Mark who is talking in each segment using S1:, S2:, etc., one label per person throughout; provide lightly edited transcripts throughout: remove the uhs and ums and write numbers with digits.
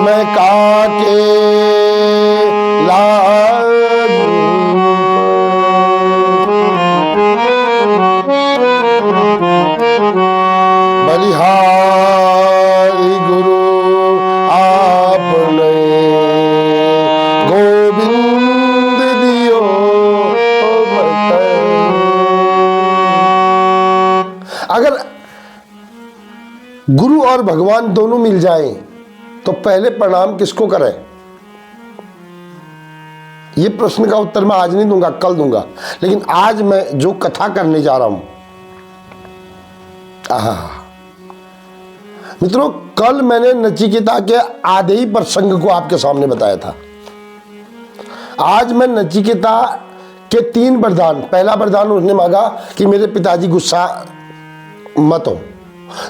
S1: मैं काटे लागू बलिहारी गुरु आपने गोविंद दियो बताए। अगर गुरु और भगवान दोनों मिल जाएं तो पहले प्रणाम किसको करें? ये प्रश्न का उत्तर मैं आज नहीं दूंगा, कल दूंगा। लेकिन आज मैं जो कथा करने जा रहा हूं, मित्रों, कल मैंने नचिकेता के आधे ही प्रसंग को आपके सामने बताया था। आज मैं नचिकेता के 3 वरदान, पहला वरदान उसने मांगा कि मेरे पिताजी गुस्सा मत हो।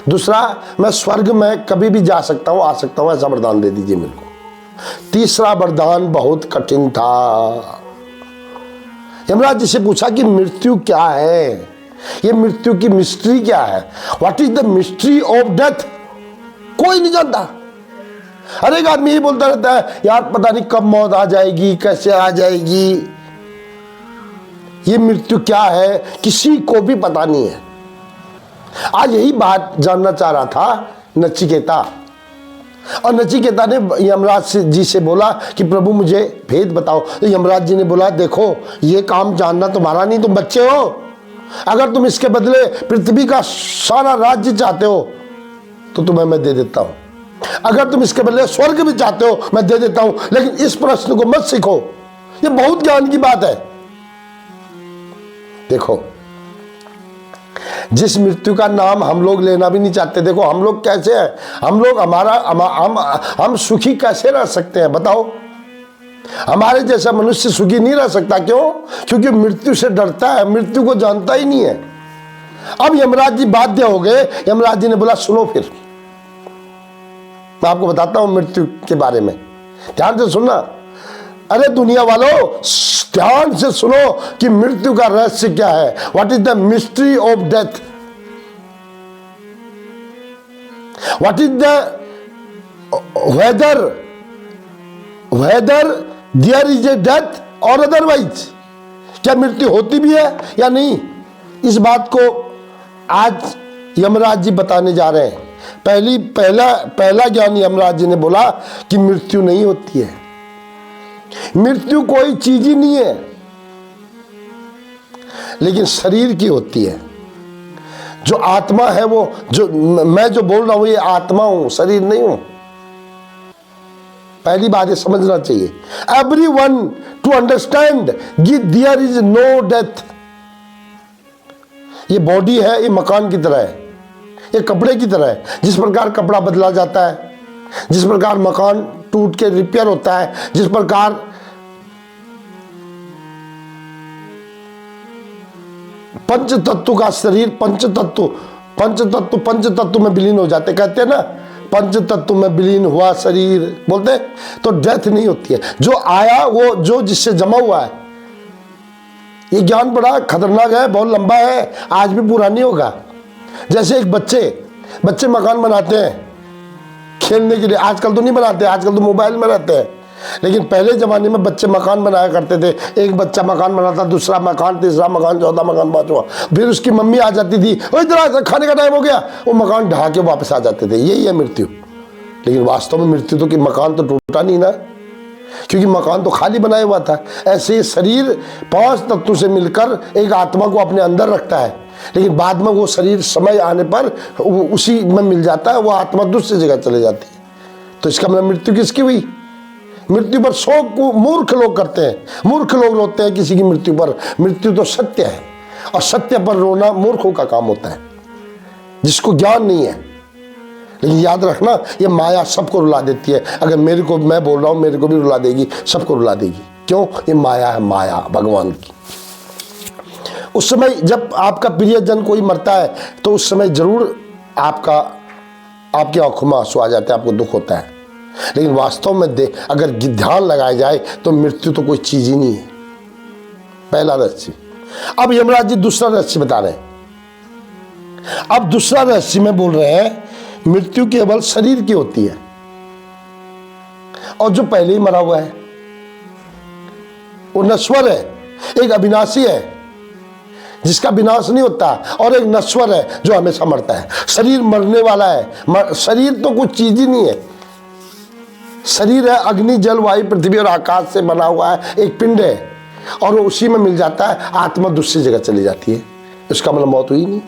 S1: दूसरा, मैं स्वर्ग में कभी भी जा सकता हूं, आ सकता हूं, ऐसा वरदान दे दीजिए मेरे को। तीसरा वरदान बहुत कठिन था। यमराज जी से पूछा कि मृत्यु क्या है, ये मृत्यु की मिस्ट्री क्या है? What is the mystery of death? कोई नहीं जानता। हर एक आदमी ये बोलता रहता है, यार पता नहीं कब मौत आ जाएगी, कैसे आ जाएगी, ये मृत्यु क्या है, किसी को भी पता नहीं है। आज यही बात जानना चाह रहा था नचिकेता। और नचिकेता ने यमराज जी से बोला कि प्रभु मुझे भेद बताओ। तो यमराज जी ने बोला, देखो ये काम जानना तुम्हारा नहीं, तुम बच्चे हो। अगर तुम इसके बदले पृथ्वी का सारा राज्य चाहते हो तो तुम्हें मैं दे देता हूं। अगर तुम इसके बदले स्वर्ग भी चाहते हो मैं दे देता हूं। लेकिन इस प्रश्न को मत सीखो, ये बहुत ज्ञान की बात है। देखो, जिस मृत्यु का नाम हम लोग लेना भी नहीं चाहते, देखो हम लोग कैसे हैं, हम लोग हम सुखी कैसे रह सकते हैं बताओ? हमारे जैसा मनुष्य सुखी नहीं रह सकता। क्यों? क्योंकि मृत्यु से डरता है, मृत्यु को जानता ही नहीं है। अब यमराज जी बाध्य हो गए। यमराज जी ने बोला, सुनो फिर मैं आपको बताता हूं मृत्यु के बारे में, ध्यान से सुनना। अरे दुनिया वालों, ध्यान से सुनो कि मृत्यु का रहस्य क्या है। What is the mystery of death? What is the whether there is a death or otherwise? क्या मृत्यु होती भी है या नहीं? इस बात को आज यमराज जी बताने जा रहे हैं। पहला ज्ञान यमराज जी ने बोला कि मृत्यु नहीं होती है। मृत्यु कोई चीज ही नहीं है, लेकिन शरीर की होती है। जो आत्मा है, वो जो मैं जो बोल रहा हूं, ये आत्मा हूं, शरीर नहीं हूं। पहली बात ये समझना चाहिए। एवरीवन टू अंडरस्टैंड कि देयर इज नो डेथ। ये बॉडी है, ये मकान की तरह है, ये कपड़े की तरह है। जिस प्रकार कपड़ा बदला जाता है, जिस प्रकार मकान टूट के रिपेयर होता है, जिस प्रकार पंच तत्व का शरीर, पंच तत्व में विलीन हो जाते, कहते हैं ना, पंच तत्व में विलीन हुआ शरीर बोलते। तो डेथ नहीं होती है। जो आया वो जो जिससे जमा हुआ है। ये ज्ञान बड़ा खतरनाक है, बहुत लंबा है, आज भी पूरा नहीं होगा। जैसे एक बच्चे मकान बनाते हैं खेलने के लिए। आजकल तो नहीं बनाते, आजकल तो मोबाइल में रहते हैं। लेकिन पहले जमाने में बच्चे मकान बनाया करते थे। एक बच्चा मकान बनाता, दूसरा मकान, तीसरा मकान, चौथा मकान, पांचवा। फिर उसकी मम्मी आ जाती थी, ओ इधर खाने का टाइम हो गया, वो मकान ढहा के वापस आ जाते थे। यही है मृत्यु। लेकिन वास्तव में मृत्यु तो कि मकान तो टूटा नहीं ना, क्योंकि मकान तो खाली बनाया हुआ था। ऐसे शरीर 5 तत्वों से मिलकर एक आत्मा को अपने अंदर रखता है। लेकिन बाद में वो शरीर समय आने पर उसी में मिल जाता है, वो आत्मा दूसरी जगह चले जाती है। तो इसका मतलब मृत्यु किसकी हुई? मृत्यु पर शोक को मूर्ख लोग करते हैं, मूर्ख लोग रोते हैं किसी की मृत्यु पर। मृत्यु तो सत्य है, और सत्य पर रोना मूर्खों का काम होता है, जिसको ज्ञान नहीं है। लेकिन याद रखना, ये माया सबको रुला देती है। अगर मेरे को, मैं बोल रहा हूं, मेरे को भी रुला देगी, सबको रुला देगी। क्यों? ये माया है, माया भगवान की। उस समय जब आपका प्रियजन कोई मरता है तो उस समय जरूर आपकी आंखों में आंसू आ जाते हैं, आपको दुख होता है। लेकिन वास्तव में अगर ध्यान लगाया जाए तो मृत्यु तो कोई चीज ही नहीं है। पहला रहस्य। अब यमराज जी दूसरा रहस्य बता रहे हैं। अब दूसरा रहस्य में बोल रहे हैं, मृत्यु केवल शरीर की होती है। और जो पहले ही मरा हुआ है वो नश्वर है, एक अविनाशी है जिसका विनाश नहीं होता, और एक नश्वर है जो हमेशा मरता है। शरीर मरने वाला है, शरीर तो कुछ चीज ही नहीं है। शरीर है अग्नि जल वायु पृथ्वी और आकाश से बना हुआ है, एक पिंड है, और वो उसी में मिल जाता है। आत्मा दूसरी जगह चली जाती है, इसका मतलब मौत हुई नहीं।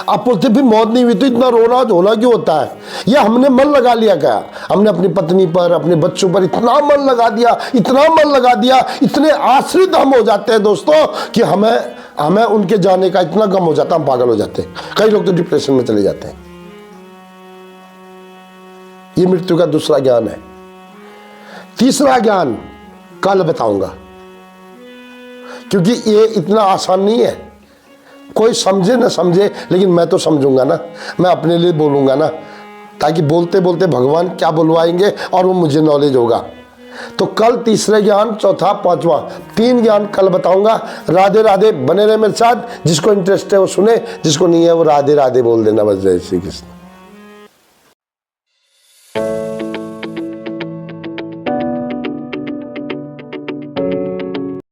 S1: अब बोलते भी मौत नहीं हुई तो इतना रोना धोना क्यों होता है? यह हमने मन लगा लिया क्या? हमने अपनी पत्नी पर, अपने बच्चों पर इतना मन लगा दिया, इतना मन लगा दिया, इतने आश्रित हम हो जाते हैं दोस्तों कि हमें उनके जाने का इतना गम हो जाता है, हम पागल हो जाते हैं। कई लोग तो डिप्रेशन में चले जाते हैं। ये मृत्यु का दूसरा ज्ञान है। तीसरा ज्ञान कल बताऊंगा, क्योंकि ये इतना आसान नहीं है। कोई समझे ना समझे, लेकिन मैं तो समझूंगा ना, मैं अपने लिए बोलूंगा ना, ताकि बोलते बोलते भगवान क्या बुलवाएंगे और वो मुझे नॉलेज होगा। तो कल तीसरे ज्ञान, चौथा, पांचवा, 3 ज्ञान कल बताऊंगा। राधे राधे, बने रहे मेरे साथ। जिसको इंटरेस्ट है वो सुने, जिसको नहीं है वो राधे राधे बोल देना बस। जय श्री कृष्ण।